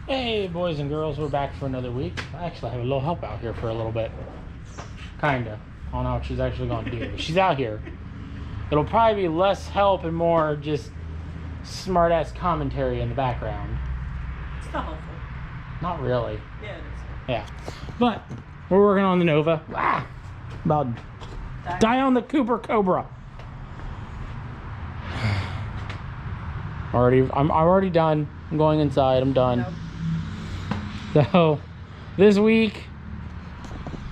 Hey boys and girls, we're back for another week. I actually have a little help out here for a little bit. Kinda. I don't know what she's actually gonna do. She's out here. It'll probably be less help and more just smart ass commentary in the background. It's not helpful. Not really. Yeah, it is. Yeah. But we're working on the Nova. About die on the Cooper Cobra. I'm already done. I'm going inside. I'm done. Nope. So, this week,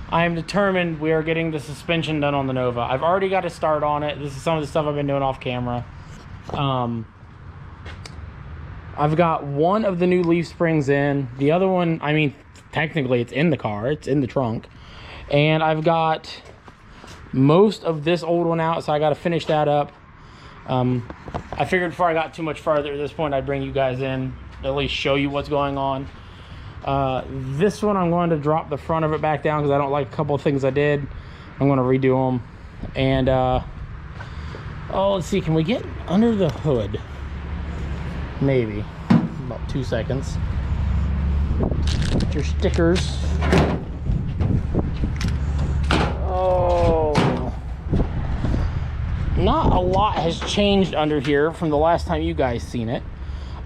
I am determined we are getting the suspension done on the Nova. I've already got to start on it. This is some of the stuff I've been doing off camera. I've got one of the new leaf springs in. The other one, I mean, technically it's in the car. It's in the trunk. And I've got most of this old one out, so I got to finish that up. I figured before I got too much farther at this point, I'd bring you guys in, at least show you what's going on. This one, I'm going to drop the front of it back down because I don't like a couple of things I did. I'm going to redo them. And, oh, let's see. Can we get under the hood? Maybe. About 2 seconds. Get your stickers. Oh. Not a lot has changed under here from the last time you guys seen it.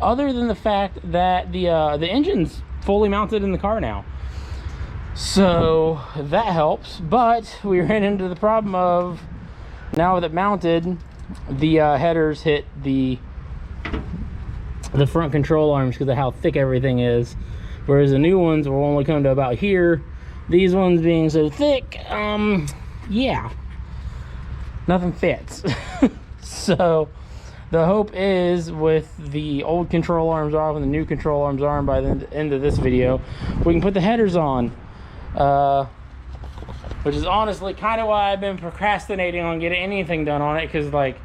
Other than the fact that the engine's fully mounted in the car now, so that helps. But we ran into the problem of, now with it mounted, the headers hit the front control arms because of how thick everything is, whereas the new ones will only come to about here. These ones being so thick, yeah, nothing fits. So the hope is, with the old control arms off and the new control arms on, by the end of this video, we can put the headers on. Which is honestly kind of why I've been procrastinating on getting anything done on it, because, like,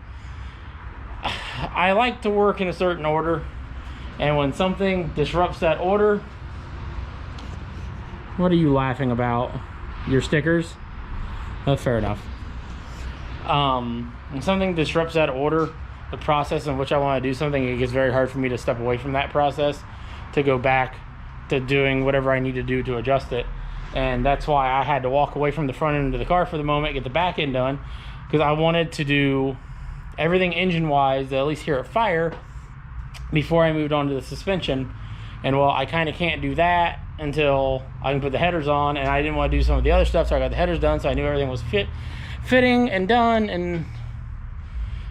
I like to work in a certain order, and when something disrupts that order... What are you laughing about? Your stickers? Oh, fair enough. When something disrupts that order, the process in which I want to do something, it gets very hard for me to step away from that process to go back to doing whatever I need to do to adjust it. And that's why I had to walk away from the front end of the car for the moment, get the back end done, because I wanted to do everything engine wise, at least here at Fire, before I moved on to the suspension. And well, I kind of can't do that until I can put the headers on, and I didn't want to do some of the other stuff, so I got the headers done, so I knew everything was fitting and done. And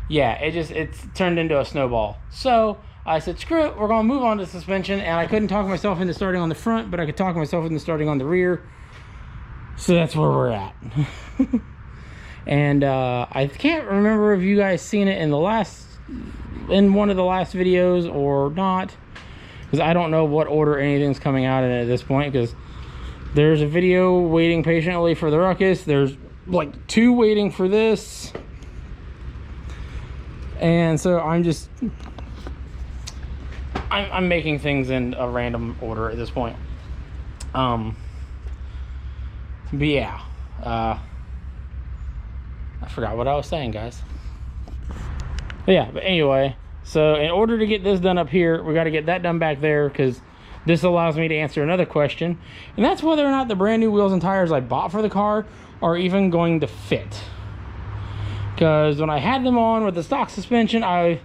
yeah, it's turned into a snowball. So I said, screw it, we're going to move on to suspension. And I couldn't talk myself into starting on the front, but I could talk myself into starting on the rear. So that's where we're at. And I can't remember if you guys seen it in one of the last videos or not, because I don't know what order anything's coming out in at this point, because there's a video waiting patiently for the Ruckus. There's like 2 waiting for this. And so I'm making things in a random order at this point. But yeah, I forgot what I was saying, guys. But yeah, but anyway, so in order to get this done up here, we got to get that done back there, because this allows me to answer another question, and that's whether or not the brand new wheels and tires I bought for the car are even going to fit. Because when I had them on with the stock suspension, I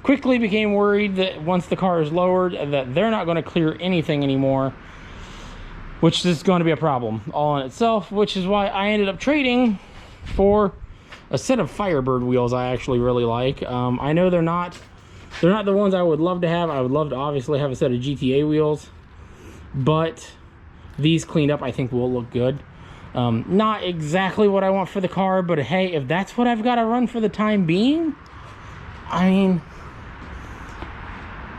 quickly became worried that once the car is lowered, that they're not going to clear anything anymore, which is going to be a problem all in itself, which is why I ended up trading for a set of Firebird wheels I actually really like. I know they're not the ones I would love to have. I would love to obviously have a set of GTA wheels, but these cleaned up I think will look good. Not exactly what I want for the car, but hey, if that's what I've got to run for the time being, I mean,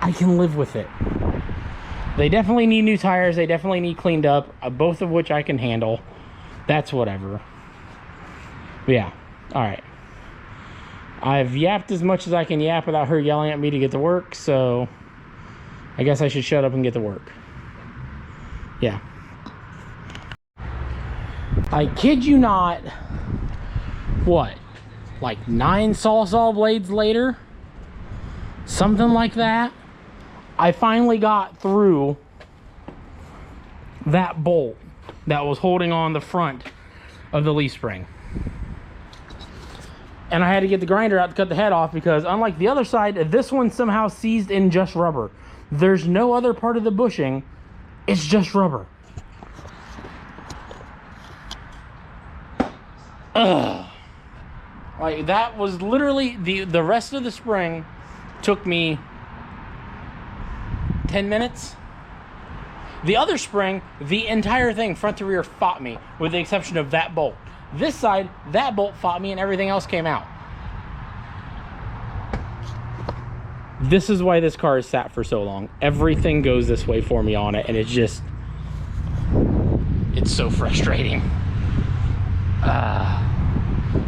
I can live with it. They definitely need new tires. They definitely need cleaned up, both of which I can handle. That's whatever. But yeah, all right. I've yapped as much as I can yap without her yelling at me to get to work, so I guess I should shut up and get to work. Yeah. I kid you not, what, like 9 saw blades later? Something like that. I finally got through that bolt that was holding on the front of the leaf spring. And I had to get the grinder out to cut the head off because unlike the other side, this one's somehow seized in just rubber. There's no other part of the bushing. It's just rubber. Ugh. Like, that was literally, the rest of the spring took me 10 minutes. The other spring, the entire thing, front to rear, fought me, with the exception of that bolt. This side, that bolt fought me and everything else came out. This is why this car has sat for so long. Everything goes this way for me on it, and it's just, it's so frustrating.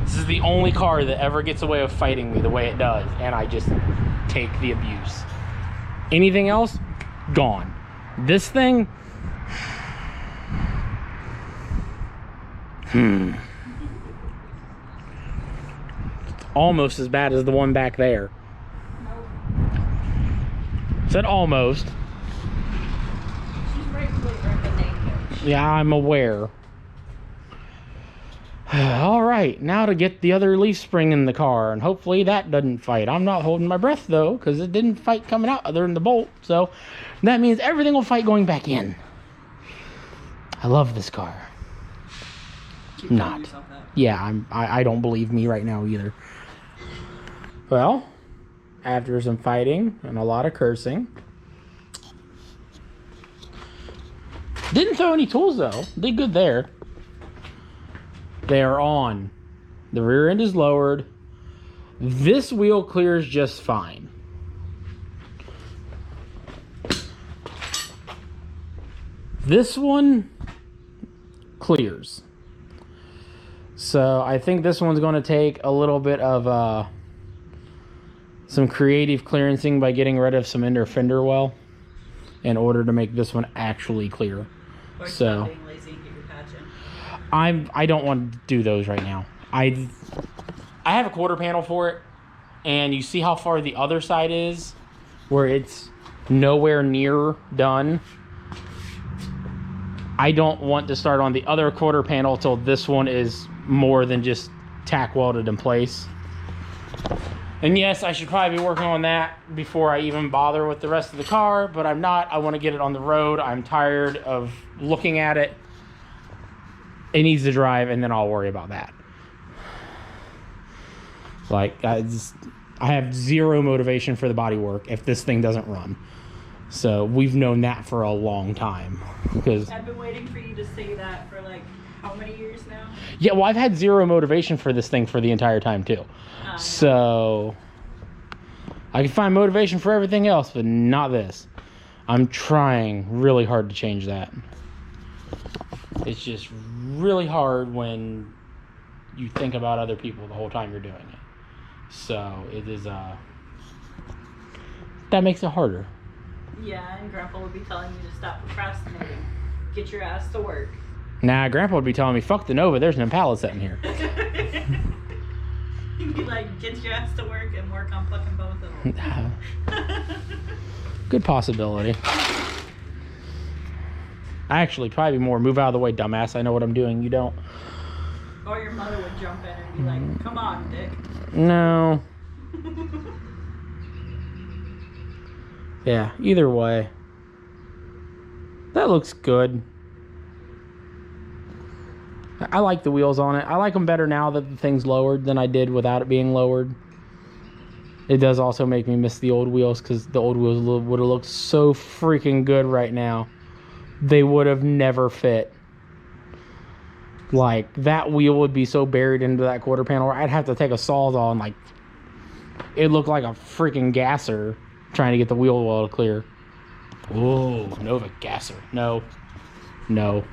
This is the only car that ever gets away with fighting me the way it does, and I just take the abuse. Anything else, gone. This thing, it's almost as bad as the one back there. Said almost. Yeah, I'm aware. All right, now to get the other leaf spring in the car, and hopefully that doesn't fight. I'm not holding my breath though, because it didn't fight coming out other than the bolt. So that means everything will fight going back in. I love this car. Keep telling yourself that. Yeah, I don't believe me right now either. Well, after some fighting and a lot of cursing, didn't throw any tools though. Did good there. They are on. The rear end is lowered. This wheel clears just fine. This one clears. So I think this one's going to take a little bit of some creative clearancing by getting rid of some inner fender well in order to make this one actually clear. Or so being lazy and get your patch in. I don't want to do those right now. I have a quarter panel for it, and you see how far the other side is, where it's nowhere near done. I don't want to start on the other quarter panel till this one is more than just tack welded in place. And yes, I should probably be working on that before I even bother with the rest of the car, but I'm not. I want to get it on the road. I'm tired of looking at it. It needs to drive, and then I'll worry about that. Like, I have zero motivation for the body work if this thing doesn't run. So we've known that for a long time. Because I've been waiting for you to say that for like how many years now? Yeah, well, I've had zero motivation for this thing for the entire time too. So I can find motivation for everything else, but not this. I'm trying really hard to change that. It's just really hard when you think about other people the whole time you're doing it. So it is that makes it harder. Yeah, and Grandpa would be telling you to stop procrastinating. Get your ass to work. Nah, Grandpa would be telling me, fuck the Nova, there's an Impala sitting here. He'd be like, get your ass to work and work on plucking both of them. Good possibility. Actually, probably more move out of the way, dumbass. I know what I'm doing, you don't. Or your mother would jump in and be like, come on, Dick. No. Yeah, either way. That looks good. I like the wheels on it. I like them better now that the thing's lowered than I did without it being lowered. It does also make me miss the old wheels because the old wheels would have looked so freaking good right now. They would have never fit. Like, that wheel would be so buried into that quarter panel, I'd have to take a sawzall and, like, it looked like a freaking gasser trying to get the wheel well clear. Whoa, Nova gasser. No. No.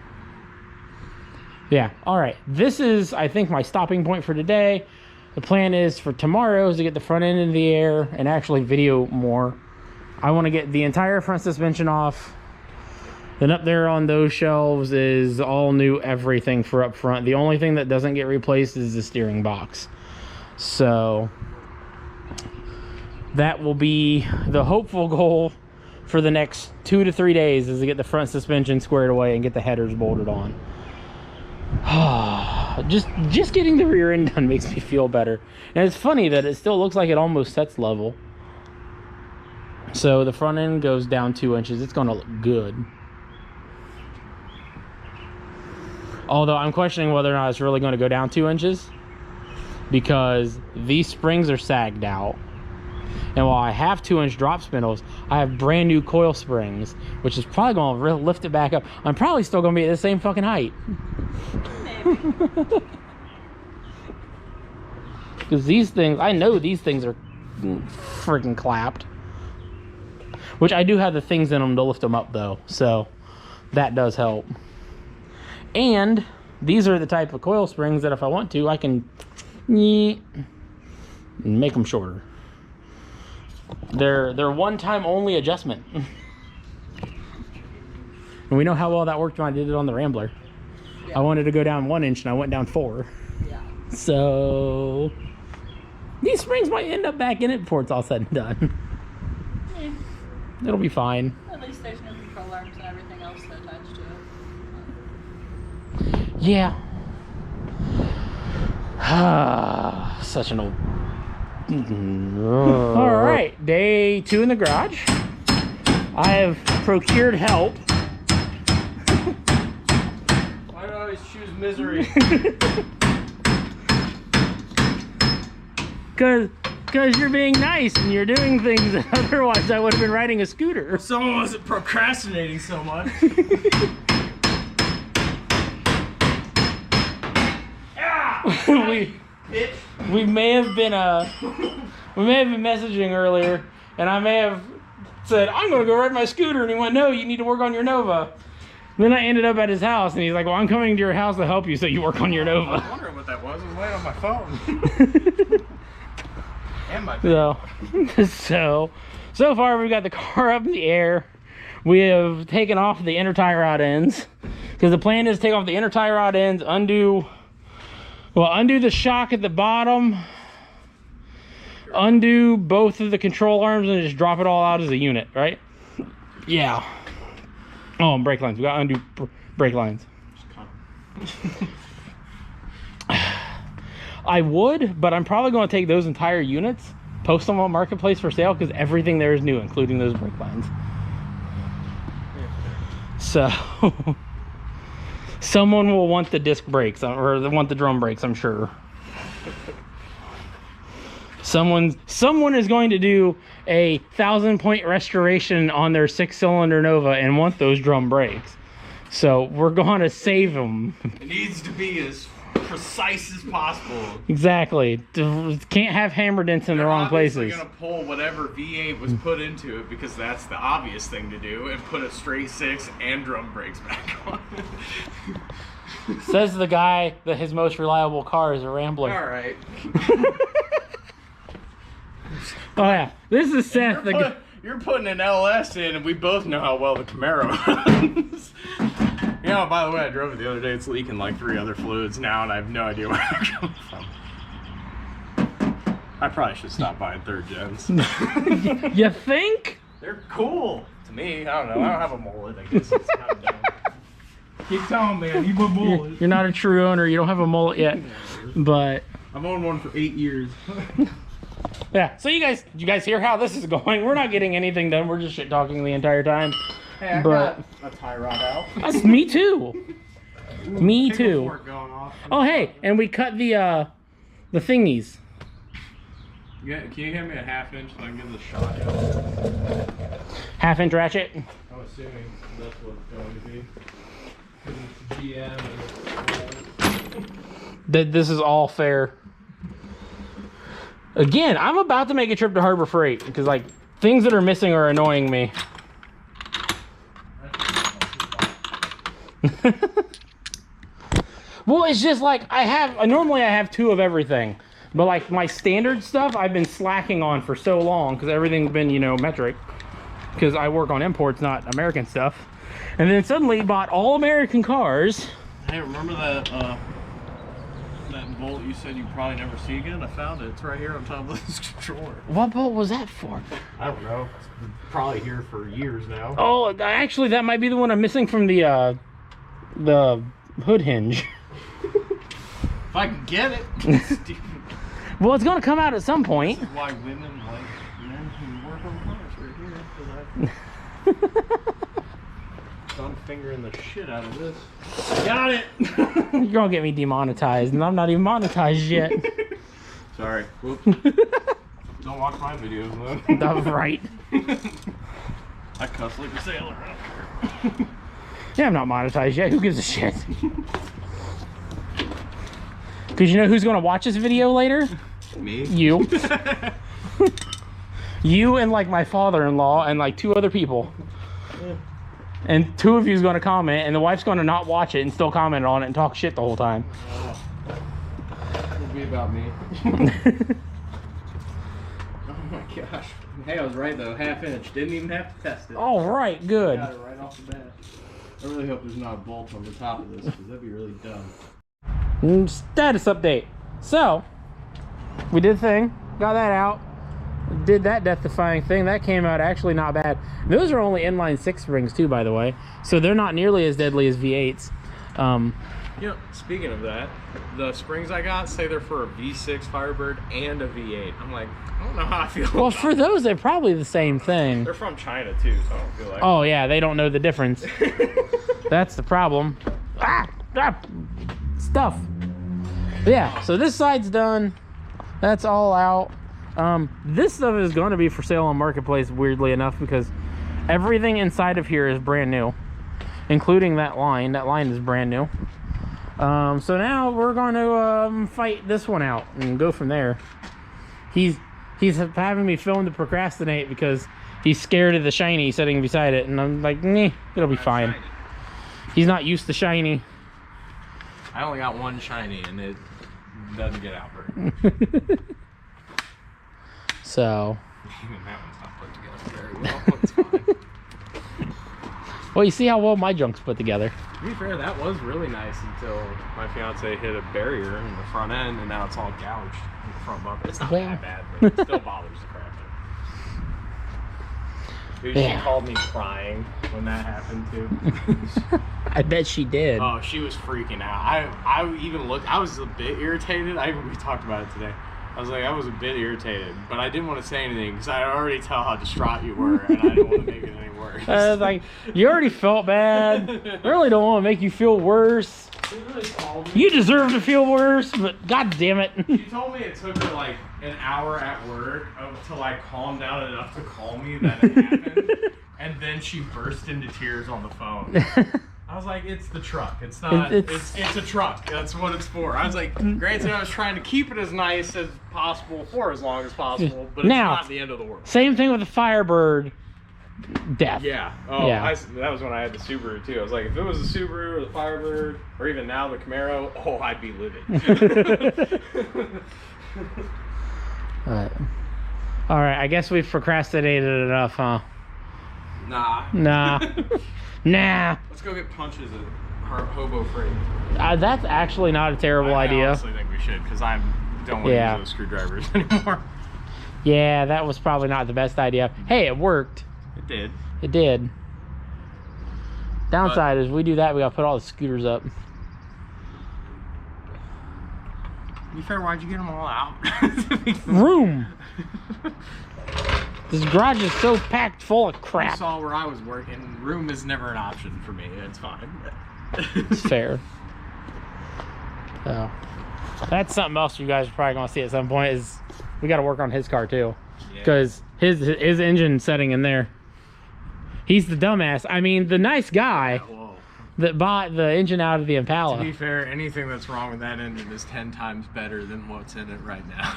Yeah, all right. This is, I think, my stopping point for today. The plan is for tomorrow is to get the front end in the air and actually video more. I want to get the entire front suspension off. Then up there on those shelves is all new everything for up front. The only thing that doesn't get replaced is the steering box. So that will be the hopeful goal for the next 2 to 3 days is to get the front suspension squared away and get the headers bolted on. just getting the rear end done makes me feel better. And it's funny that it still looks like it almost sets level. So the front end goes down 2 inches. It's gonna look good. Although I'm questioning whether or not it's really going to go down 2 inches, because these springs are sagged out. And while I have 2-inch drop spindles, I have brand new coil springs, which is probably going to lift it back up. I'm probably still going to be at the same fucking height. Because these things, I know these things are freaking clapped. Which I do have the things in them to lift them up though, so that does help. And these are the type of coil springs that if I want to, I can make them shorter. They're one-time only adjustment. And we know how well that worked when I did it on the Rambler. Yeah. I wanted to go down 1 inch and I went down 4. Yeah. So these springs might end up back in it before it's all said and done. Yeah. It'll be fine. At least there's no control arms and everything else attached to it. Yeah. Such an old... All right, day 2 in the garage. I have procured help. Why do I always choose misery? Because you're being nice and you're doing things that otherwise I would have been riding a scooter. If someone wasn't procrastinating so much. we may have been messaging earlier, and I may have said, I'm gonna go ride my scooter, and he went, no, you need to work on your Nova. Then I ended up at his house, and he's like, well, I'm coming to your house to help you so you work on your Nova. I was wondering what that was. I was laying on my phone. And my phone. So far we've got the car up in the air. We have taken off the inner tie rod ends, because the plan is to take off the inner tie rod ends, undo the shock at the bottom, undo both of the control arms, and just drop it all out as a unit, right? Yeah. Oh, and brake lines. We got to undo brake lines. I would, but I'm probably going to take those entire units, post them on Marketplace for sale, because everything there is new, including those brake lines. So... someone will want the disc brakes, or want the drum brakes, I'm sure. Someone is going to do a 1,000-point restoration on their 6-cylinder Nova and want those drum brakes. So we're going to save them. It needs to be as precise as possible. Exactly. Can't have hammer dents in the wrong places. They're going to pull whatever V8 was put into it, because that's the obvious thing to do, and put a straight 6 and drum brakes back on. Says the guy that his most reliable car is a Rambler. All right. Oh yeah, this is Seth. You're putting an LS in, and we both know how well the Camaro runs. You know, by the way, I drove it the other day. It's leaking like 3 other fluids now, and I have no idea where they're coming from. I probably should stop buying 3rd gens. You think? They're cool to me. I don't know. I don't have a mullet. I guess it's kind of dumb. Keep telling me I need my mullet. You're not a true owner. You don't have a mullet yet, but I've owned one for 8 years. Yeah. So you guys hear how this is going? We're not getting anything done. We're just shit talking the entire time. Hey, I got a tie rod out. That's me too. Me too. Oh hey, and we cut the thingies. Can you hand me a 1/2 inch so I can give this a shot? 1/2 inch ratchet. I'm assuming that's what it's going to be. It's GM. This is all fair. Again, I'm about to make a trip to Harbor Freight because like things that are missing are annoying me. Well, it's just like normally I have 2 of everything, but like my standard stuff I've been slacking on for so long because everything's been, you know, metric, because I work on imports, not American stuff, and then suddenly bought all American cars. Hey, remember that bolt you said you probably never see again. I found it. It's right here on top of this controller. What bolt was that for? I don't know. It's probably here for years now. Oh, actually, that might be the one I'm missing from the hood hinge. If I can get it. Well, it's gonna come out at some point. This is why women like men who work on cars right here. So I'm fingering the shit out of this. Got it! You're gonna get me demonetized, and I'm not even monetized yet. Sorry. Whoops. Don't watch my videos, though. That's right. I cuss like a sailor. I don't care. Yeah, I'm not monetized yet. Who gives a shit? Because you know who's gonna watch this video later? Me? You. You and like my father-in-law and like 2 other people. And 2 of you is going to comment, and the wife's going to not watch it and still comment on it and talk shit the whole time. It'll be about me. Oh my gosh. Hey, I was right though. 1/2 inch. Didn't even have to test it. All right, good. Got it right off the bat. I really hope there's not a bolt on the top of this, because that'd be really dumb. Status update. So, we did the thing. Got that out. Did that death-defying thing. That came out actually not bad. Those are only inline 6 springs too, by the way, so they're not nearly as deadly as V8s. You know, speaking of that, the springs I got say they're for a V6 Firebird and a V8. I'm like, I don't know how I feel. Well, for those, they're probably the same thing. They're from China too, so I don't feel like. Oh yeah, they don't know the difference. That's the problem. Stuff. Yeah, so this side's done. That's all out. This stuff is going to be for sale on Marketplace, weirdly enough, because everything inside of here is brand new, including that line. That line is brand new. So now we're going to fight this one out and go from there. He's having me film to procrastinate because he's scared of the shiny sitting beside it, and I'm like, nah, it'll be fine. Shiny. He's not used to shiny. I only got one shiny, and it doesn't get out very much. So. Even that one's not put together very well. It's fine. Well, you see how well my junk's put together. To be fair, that was really nice until my fiance hit a barrier in the front end, and now it's all gouged in the front bumper. It's not that bad, but it still bothers the crap out of me. Dude, Yeah. she called me crying when that happened too. I bet she did. Oh, she was freaking out. I even looked. I was a bit irritated. We talked about it today. I was like, I was a bit irritated, but I didn't want to say anything because I already tell how distraught you were, and I didn't want to make it any worse. Like, you already felt bad. I really don't want to make you feel worse. She really called me. You deserve to feel worse, but god damn it. She told me it took her like an hour at work to like calm down enough to call me that it happened, and then she burst into tears on the phone. I was like, it's the truck. It's not. It's a truck. That's what it's for. I was like, granted, I was trying to keep it as nice as possible for as long as possible, but it's Now, not the end of the world. Same thing with the Firebird death. Yeah. Oh, Yeah. that was when I had the Subaru too. I was like, if it was the Subaru or the Firebird, or even now the Camaro, oh, I'd be livid. All right. I guess we've procrastinated enough, huh? Nah. Nah. Nah. Let's go get punches at Hobo Freight. That's actually not a terrible I idea. honestly think we should, because I don't want to use those screwdrivers anymore. Yeah, that was probably not the best idea. Hey, it worked. It did. It did. Downside is we do that, we gotta put all the scooters up. To be fair, why'd you get them all out? Room! This garage is so packed full of You crap. saw where I was working. Room is never an option for me. It's fine. It's fair. So, that's something else you guys are probably gonna see at some point is we gotta work on his car too. Because his engine setting in there. He's the dumbass. I mean, the nice guy that bought the engine out of the Impala. To be fair, anything that's wrong with that engine is 10 times better than what's in it right now.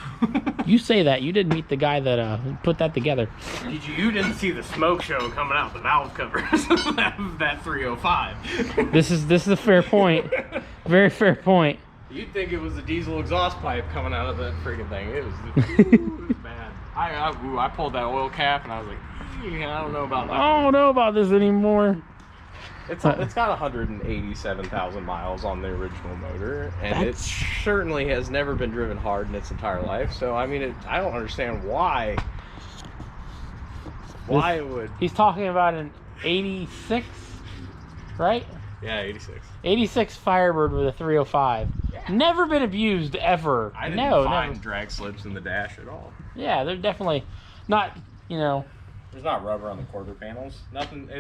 You say that. You didn't meet the guy that put that together. You didn't see the smoke show coming out the valve covers of that 305. This is a fair point. Very fair point. You'd think it was the diesel exhaust pipe coming out of that freaking thing. It was bad. I pulled that oil cap and I was like, I don't know about that. I don't know about this anymore. It's got 187,000 miles on the original motor, and it certainly has never been driven hard in its entire life. So I mean, I don't understand why it would. He's talking about an 86, right? Yeah, 86. 86 Firebird with a 305. Yeah. Never been abused ever. I didn't find never. drag slips in the dash at all. Yeah, they're definitely not. You know, there's not rubber on the quarter panels. Nothing.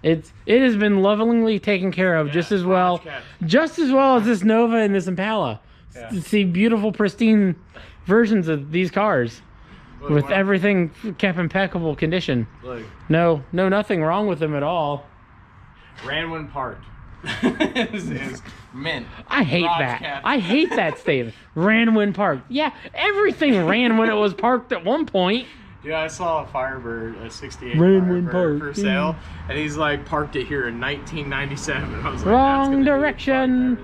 It has been lovingly taken care of, just as well as this Nova and this Impala. Yeah. To see beautiful, pristine versions of these cars. Look, with everything kept impeccable condition. Look. No, nothing wrong with them at all. Ran when parked. is mint. I hate that. Cap. I hate that statement. Ran when parked. Yeah, everything ran when it was parked at one point. Yeah, I saw a Firebird, a 68 Firebird for sale, and he's like parked it here in 1997. I was like, wrong direction.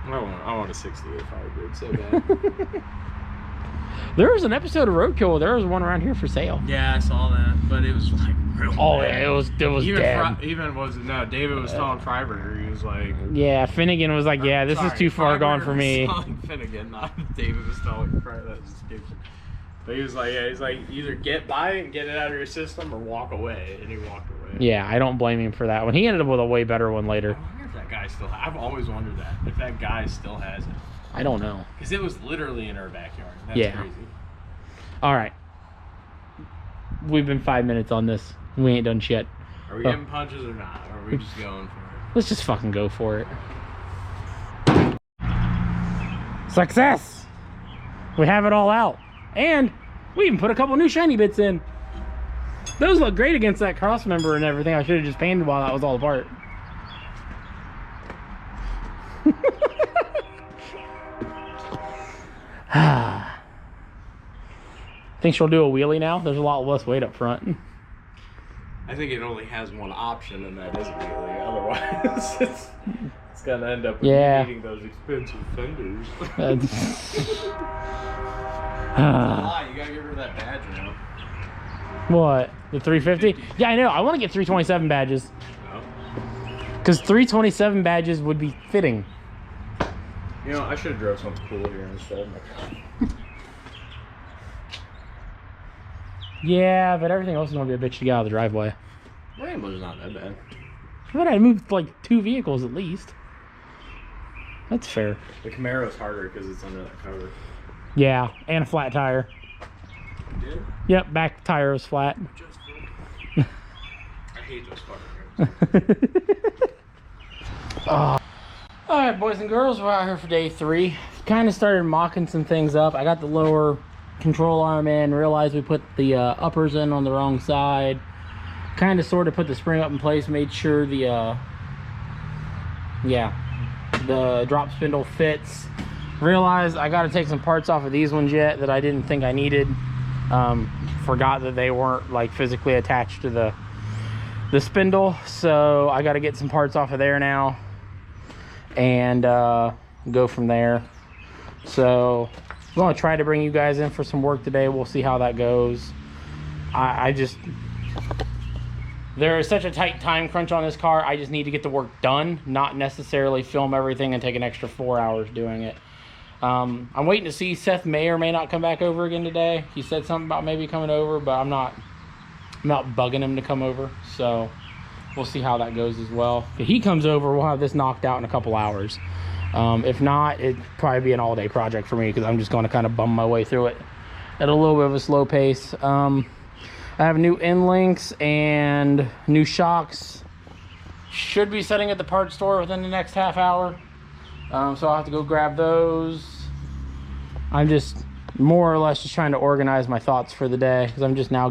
I want a 68 Firebird so bad. There was an episode of Roadkill. There was one around here for sale. Yeah, I saw that, but it was like real. Oh bad. Yeah, it was dead. David was telling Freiberger, he was like. Yeah, Finnegan was like, yeah, this is too far gone for me. Finnegan, not David was telling Freiberger. But he was like, yeah, he's like, either buy it and get it out of your system or walk away, and he walked away. Yeah, I don't blame him for that one. He ended up with a way better one later. I wonder if that guy still. I've always wondered that if that guy still has it. I don't know. Because it was literally in our backyard. That's crazy. All right. We've been 5 minutes on this. We ain't done shit. Are we getting punches or not? Or are we just going for it? Let's just fucking go for it. Success! We have it all out. And we even put a couple new shiny bits in. Those look great against that cross member and everything. I should have just painted while that was all apart. Think she'll do a wheelie now? There's a lot less weight up front. I think it only has one option, and that is a wheelie. Otherwise, it's gonna end up with needing those expensive fenders. You gotta get rid of that badge now. What? The 350? Yeah, I know. I want to get 327 badges. Because 327 badges would be fitting. You know, I should have drove something cool here instead of my car. Yeah, but everything else is going to be a bitch to get out of the driveway. Rambler's not that bad. But I moved like 2 vehicles at least. That's fair. The Camaro's harder because it's under that cover. Yeah, and a flat tire. You did? Yep, back tire was flat. I hate those fucking rims. Alright, boys and girls, we're out here for day 3. Kind of started mocking some things up. I got the lower control arm in, realized we put the uppers in on the wrong side. Kind of sort of put the spring up in place, made sure the drop spindle fits. Realized I got to take some parts off of these ones yet that I didn't think I needed. Forgot that they weren't like physically attached to the spindle, so I got to get some parts off of there now and go from there. So I'm going to try to bring you guys in for some work today. We'll see how that goes. There is such a tight time crunch on this car. I just need to get the work done, not necessarily film everything and take an extra 4 hours doing it. I'm waiting to see. Seth may or may not come back over again today. He said something about maybe coming over, but I'm not bugging him to come over. So we'll see how that goes as well. If he comes over, we'll have this knocked out in a couple hours. If not, it'd probably be an all-day project for me because I'm just going to kind of bum my way through it at a little bit of a slow pace. I have new end links and new shocks. Should be setting at the parts store within the next half hour. So I'll have to go grab those. I'm just more or less just trying to organize my thoughts for the day because I'm just now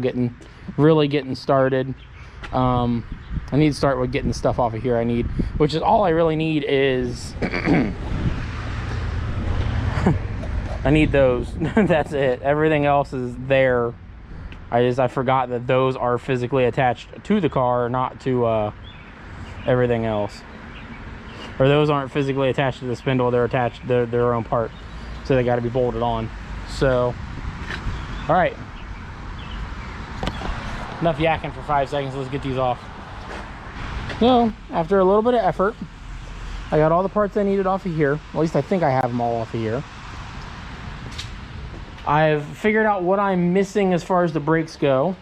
really getting started. I need to start with getting the stuff off of here I need, which is all I really need is I need those. That's it. Everything else is there. I forgot that those are physically attached to the car, not to everything else. Or those aren't physically attached to the spindle, they're attached, they're their own part. So they got to be bolted on. So, all right. enough yakking for 5 seconds. Let's get these off. So, after a little bit of effort, I got all the parts I needed off of here. At least I think I have them all off of here. I've figured out what I'm missing as far as the brakes go.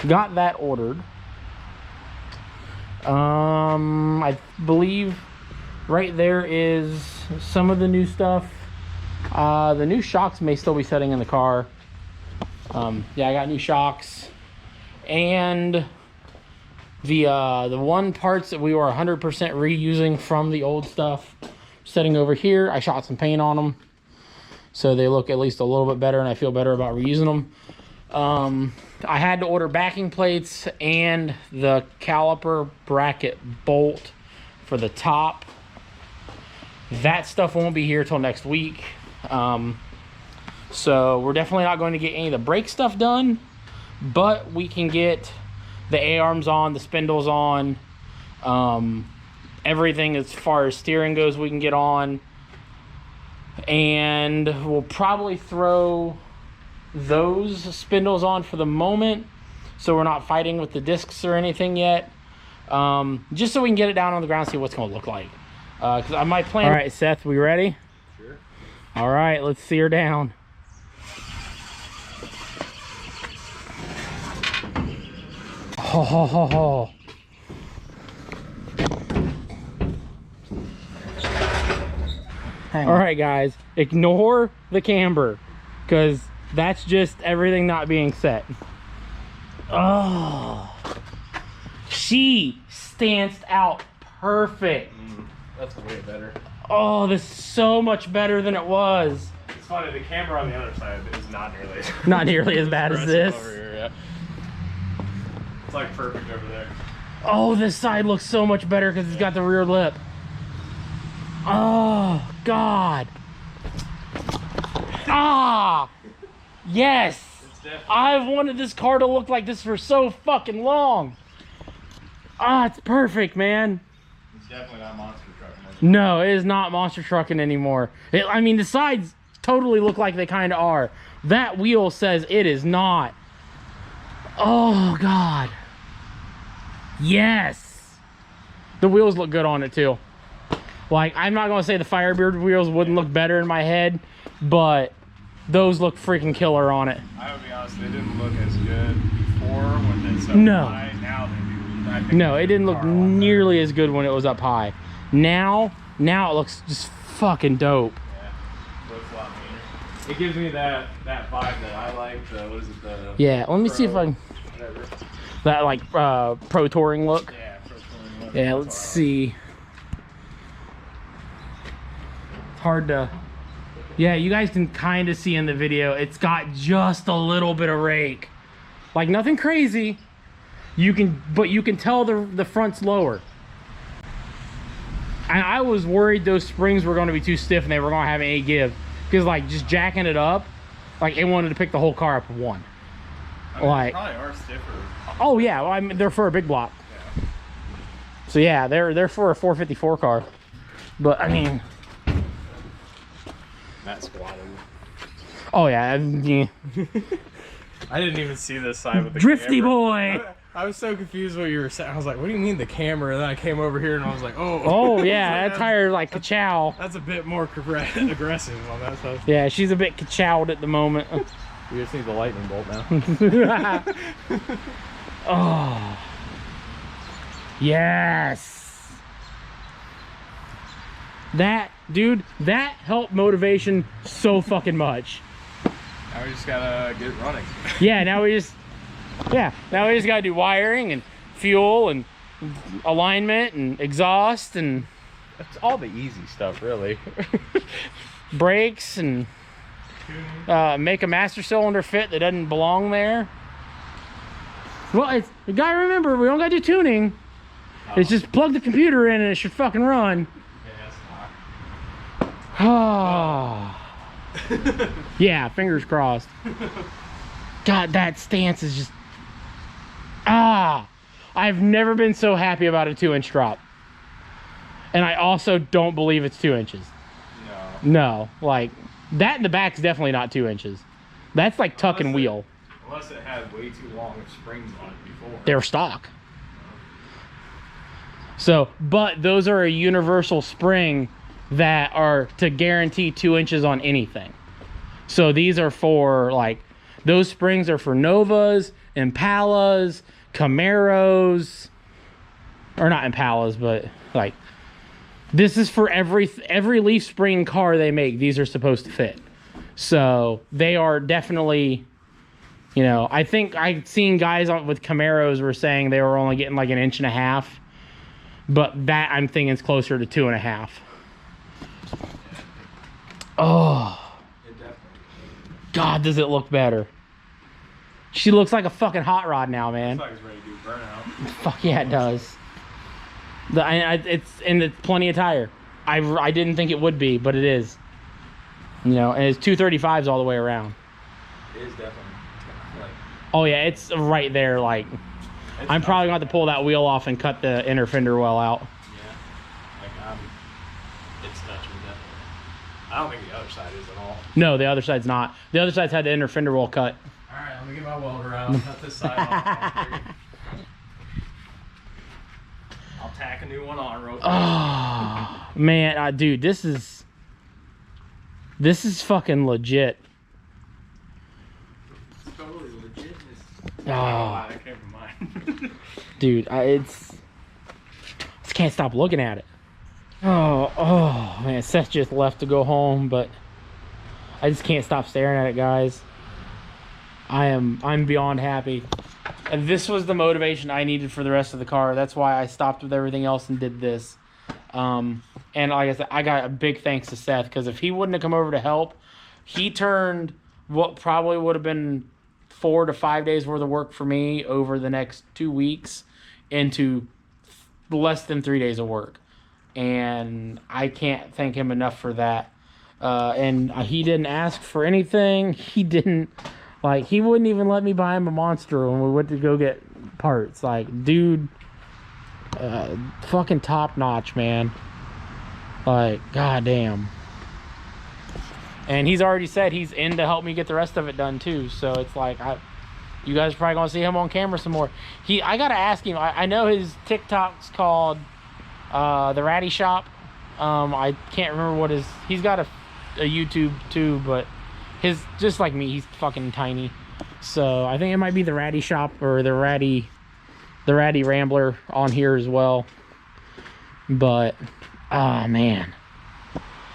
Got that ordered. I believe right there is some of the new stuff. The new shocks may still be sitting in the car. Yeah, I got new shocks. And the one parts that we were 100% reusing from the old stuff sitting over here. I shot some paint on them, so they look at least a little bit better, and I feel better about reusing them. I had to order backing plates and the caliper bracket bolt for the top. That stuff won't be here till next week. So we're definitely not going to get any of the brake stuff done, but we can get the A-arms on, the spindles on, everything as far as steering goes we can get on. And we'll probably throw those spindles on for the moment, so we're not fighting with the discs or anything yet, just so we can get it down on the ground, see what's going to look like. Because I might plan. All right, Seth, we ready? Sure. All right, let's see her down. Ho ho ho ho. All right, guys, ignore the camber, because that's just everything not being set. Oh, she stanced out perfect. That's way better. Oh, this is so much better than it was. It's funny, the camera on the other side is not nearly Not nearly as bad as this. over here, yeah. It's like perfect over there. Oh, this side looks so much better because it's got the rear lip. Oh, God. Ah, yes. I've wanted this car to look like this for so fucking long. Ah, it's perfect, man. It's definitely not monster trucking. No, it is not monster trucking anymore. I mean, the sides totally look like they kind of are. That wheel says it is not. Oh, God. Yes. The wheels look good on it, too. Like, I'm not going to say the Firebird wheels wouldn't look better in my head, but those look freaking killer on it. I would be honest, they didn't look as good before when it's up No. high. Now they do. I think No, it didn't look nearly as good when it was up high. Now it looks just fucking dope. Yeah, looks a lot meaner. It gives me that vibe that I like. What is it? Yeah, let me see if I can. Whatever. That like pro touring look. Yeah, pro touring look. Yeah, let's see. It's hard to. Yeah, you guys can kind of see in the video. It's got just a little bit of rake, like nothing crazy. But you can tell the front's lower. And I was worried those springs were going to be too stiff and they were going to have any give, because like just jacking it up, like it wanted to pick the whole car up in one. I mean, Like, they probably are stiffer. oh yeah, well, I mean, they're for a big block. Yeah. So yeah, they're for a 454 car. But I mean, That squatted. oh yeah, yeah. I didn't even see this side with the Drifty camera. boy. I was so confused what you were saying. I was like, what do you mean the camera? And then I came over here and I was like, oh. Oh yeah, Like, that tire like ka-chow. That's a bit more aggressive on that stuff. Yeah, she's a bit ka-chowed at the moment. We just need the lightning bolt now. Oh. Yes. That, dude, that helped motivation so fucking much. Now we just gotta get it running. Yeah, now we just gotta do wiring and fuel and alignment and exhaust and That's all the easy stuff, really. brakes and make a master cylinder fit that doesn't belong there. Well, you gotta remember, we don't gotta do tuning. It's just plug the computer in and it should fucking run. Oh. Yeah, fingers crossed. God, that stance is just... I've never been so happy about a 2-inch drop. And I also don't believe it's 2 inches. No, like, that in the back's definitely not 2 inches. That's like tuck and wheel. Unless it had way too long of springs on it before. They're stock. So, but those are a universal spring that are to guarantee 2 inches on anything. So these are for like, those springs are for Novas, Impalas, Camaros, or not Impalas, but like, this is for every leaf spring car they make. These are supposed to fit. So they are definitely, you know, I think I've seen guys with Camaros were saying they were only getting like 1.5 inches. But that I'm thinking is closer to 2.5. Oh, God, does it look better? She looks like a fucking hot rod now, man. Looks like it's ready to do burnout. Fuck yeah, it does. It's plenty of tire. I didn't think it would be, but it is. You know, and it's 235s all the way around. It is definitely. Like, oh yeah, it's right there. Like, I'm probably going to have to pull that wheel off and cut the inner fender well out. Yeah, like it's touching definitely. I don't think the other side is at all. No, the other side's not. The other side's had the inner fender well cut. All right, let me get my welder out. Cut this side off. I'll tack a new one on real quick. Oh man, dude, this is fucking legit. It's totally legit. Oh. I can't mind. Dude, I just can't stop looking at it. Oh man, Seth just left to go home, but I just can't stop staring at it, guys. I'm beyond happy. And this was the motivation I needed for the rest of the car. That's why I stopped with everything else and did this. And like I said, I got a big thanks to Seth, because if he wouldn't have come over to help, he turned what probably would have been 4 to 5 days worth of work for me over the next 2 weeks into less than 3 days of work. And I can't thank him enough for that. And he didn't ask for anything. He didn't, like, he wouldn't even let me buy him a Monster when we went to go get parts. Like, dude, fucking top notch, man. Like, goddamn. And he's already said he's in to help me get the rest of it done too. So it's like, you guys are probably gonna see him on camera some more. I gotta ask him. I know his TikTok's called the Ratty Shop. I can't remember what he's got a YouTube too, but his, just like me, he's fucking tiny. So I think it might be the Ratty Shop or the Ratty Rambler on here as well. But oh man,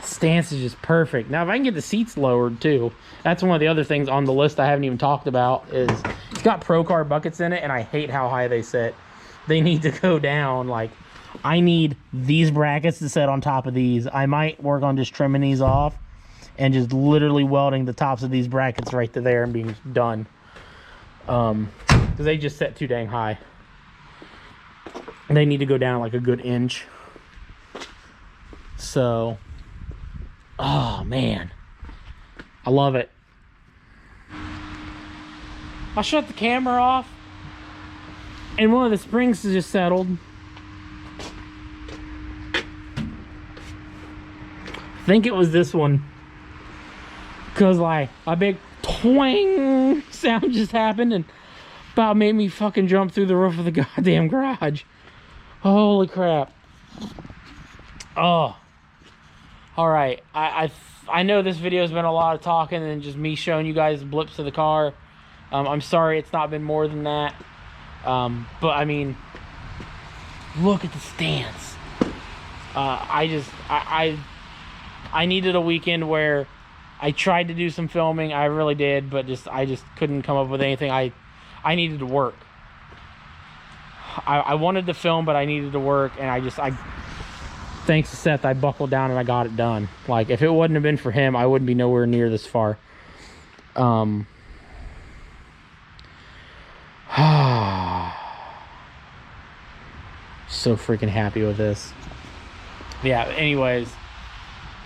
stance is just perfect. Now if I can get the seats lowered too, that's one of the other things on the list I haven't even talked about. Is it's got Pro Car buckets in it, and I hate how high they sit. They need to go down. Like, I need these brackets to set on top of these. I might work on just trimming these off and just literally welding the tops of these brackets right to there and being done. Because they just set too dang high. They need to go down like a good inch. So, oh man, I love it. I'll shut the camera off, and one of the springs is just settled. I think it was this one, because like a big twang sound just happened and about made me fucking jump through the roof of the goddamn garage. Holy crap. Oh, all right. I know this video has been a lot of talking and just me showing you guys blips of the car. I'm sorry it's not been more than that. But I mean, look at the stance. I needed a weekend where I tried to do some filming. I really did, but I just couldn't come up with anything. I needed to work. I wanted to film, but I needed to work, and thanks to Seth, I buckled down and I got it done. Like, if it wouldn't have been for him, I wouldn't be nowhere near this far. So freaking happy with this. Yeah, anyways,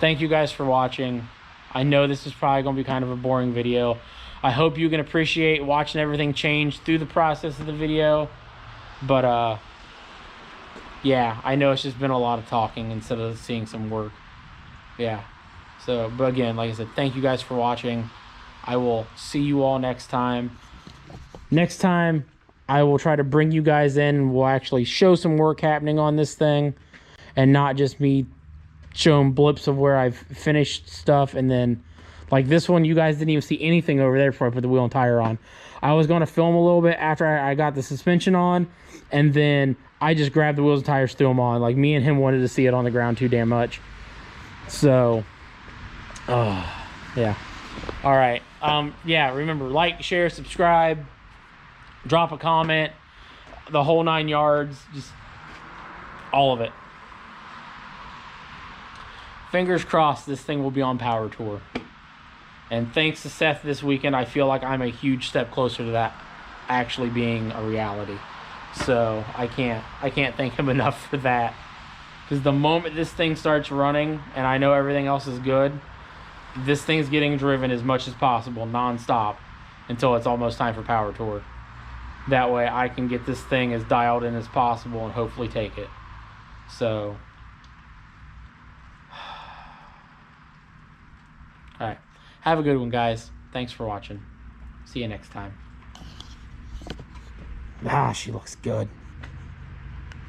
thank you guys for watching. I know this is probably going to be kind of a boring video. I hope you can appreciate watching everything change through the process of the video. But, yeah, I know it's just been a lot of talking instead of seeing some work. Yeah. So, but again, like I said, thank you guys for watching. I will see you all next time. next time I will try to bring you guys in. We'll actually show some work happening on this thing and not just me showing blips of where I've finished stuff. And then like this one, you guys didn't even see anything over there before I put the wheel and tire on. I was going to film a little bit after I got the suspension on, and then I just grabbed the wheels and tires, threw them on. Like, me and him wanted to see it on the ground too damn much. So, yeah. All right. Yeah, remember, like, share, subscribe, drop a comment, the whole 9 yards, just all of it. Fingers crossed this thing will be on Power Tour. And thanks to Seth this weekend, I feel like I'm a huge step closer to that actually being a reality. So I can't thank him enough for that. Because the moment this thing starts running and I know everything else is good, this thing's getting driven as much as possible non-stop until it's almost time for Power Tour. That way I can get this thing as dialed in as possible and hopefully take it. So, all right. Have a good one, guys. Thanks for watching. See you next time. Ah, she looks good.